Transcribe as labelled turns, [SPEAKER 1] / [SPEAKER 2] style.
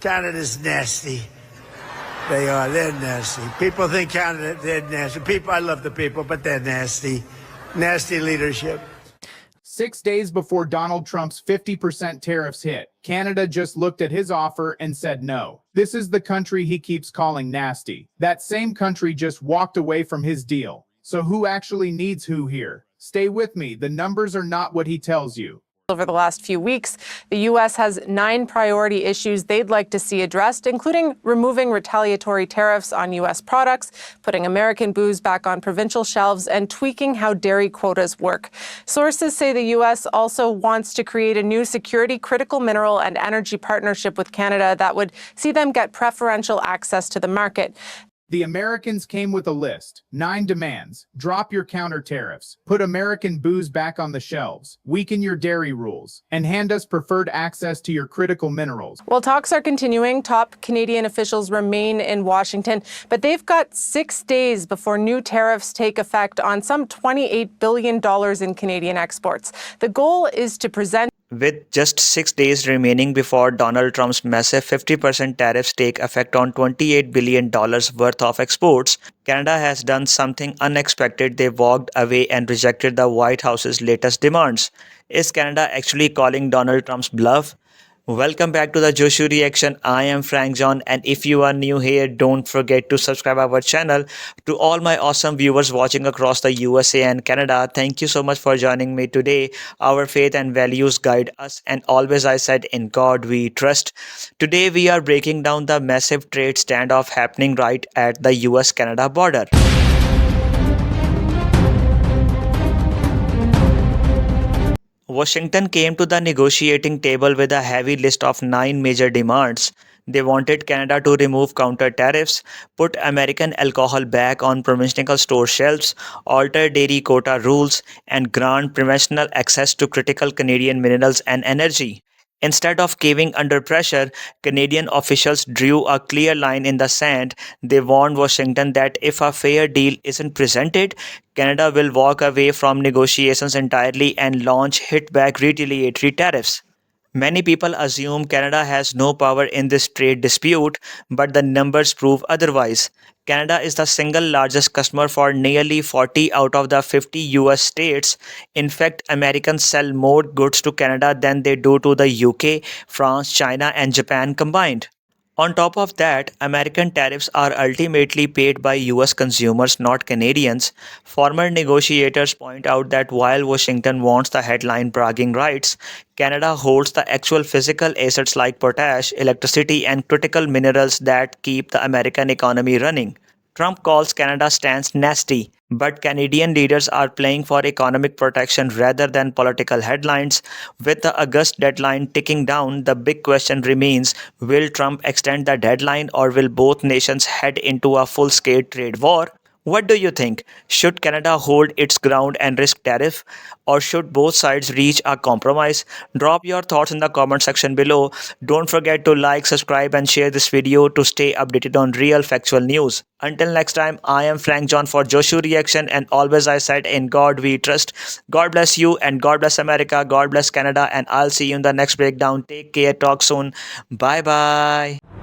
[SPEAKER 1] Canada's nasty. They are. They're nasty. People think Canada, they're nasty. I love the people, but they're nasty. Nasty leadership.
[SPEAKER 2] 6 days before Donald Trump's 50% tariffs hit, Canada just looked at his offer and said no. This is the country he keeps calling nasty. That same country just walked away from his deal. So who actually needs who here? Stay with me. The numbers are not what he tells you.
[SPEAKER 3] Over the last few weeks, the U.S. has 9 priority issues they'd like to see addressed, including removing retaliatory tariffs on U.S. products, putting American booze back on provincial shelves, and tweaking how dairy quotas work. Sources say the U.S. also wants to create a new security, critical mineral, and energy partnership with Canada that would see them get preferential access to the market.
[SPEAKER 2] The Americans came with a list. 9 demands. Drop your counter tariffs. Put American booze back on the shelves. Weaken your dairy rules. And hand us preferred access to your critical minerals.
[SPEAKER 3] While talks are continuing, top Canadian officials remain in Washington, but they've got 6 days before new tariffs take effect on some $28 billion in Canadian exports. The goal is to present.
[SPEAKER 4] With just 6 days remaining before Donald Trump's massive 50% tariffs take effect on $28 billion worth of exports, Canada has done something unexpected. They walked away and rejected the White House's latest demands. Is Canada actually calling Donald Trump's bluff? Welcome back to the Joshu reaction. I am Frank John, and if you are new here, don't forget to subscribe our channel. To all my awesome viewers watching across the USA and Canada, thank you so much for joining me today. Our faith and values guide us, and always I said, in God we trust. Today we are breaking down the massive trade standoff happening right at the US-Canada border. Washington came to the negotiating table with a heavy list of 9 major demands. They wanted Canada to remove counter tariffs, put American alcohol back on provincial store shelves, alter dairy quota rules, and grant preferential access to critical Canadian minerals and energy. Instead of caving under pressure, Canadian officials drew a clear line in the sand. They warned Washington that if a fair deal isn't presented, Canada will walk away from negotiations entirely and launch hit-back retaliatory tariffs. Many people assume Canada has no power in this trade dispute, but the numbers prove otherwise. Canada is the single largest customer for nearly 40 out of the 50 US states. In fact, Americans sell more goods to Canada than they do to the UK, France, China, and Japan combined. On top of that, American tariffs are ultimately paid by US consumers, not Canadians. Former negotiators point out that while Washington wants the headline bragging rights, Canada holds the actual physical assets like potash, electricity, and critical minerals that keep the American economy running. Trump calls Canada's stance nasty, but Canadian leaders are playing for economic protection rather than political headlines. With the August deadline ticking down, the big question remains, will Trump extend the deadline or will both nations head into a full-scale trade war? What do you think? Should Canada hold its ground and risk tariff, or should both sides reach a compromise? Drop your thoughts in the comment section below. Don't forget to like, subscribe, and share this video to stay updated on real factual news. Until next time, I am Frank John for Joshu Reaction, and always I said, in God we trust. God bless you and God bless America, God bless Canada, and I'll see you in the next breakdown. Take care, talk soon. Bye bye.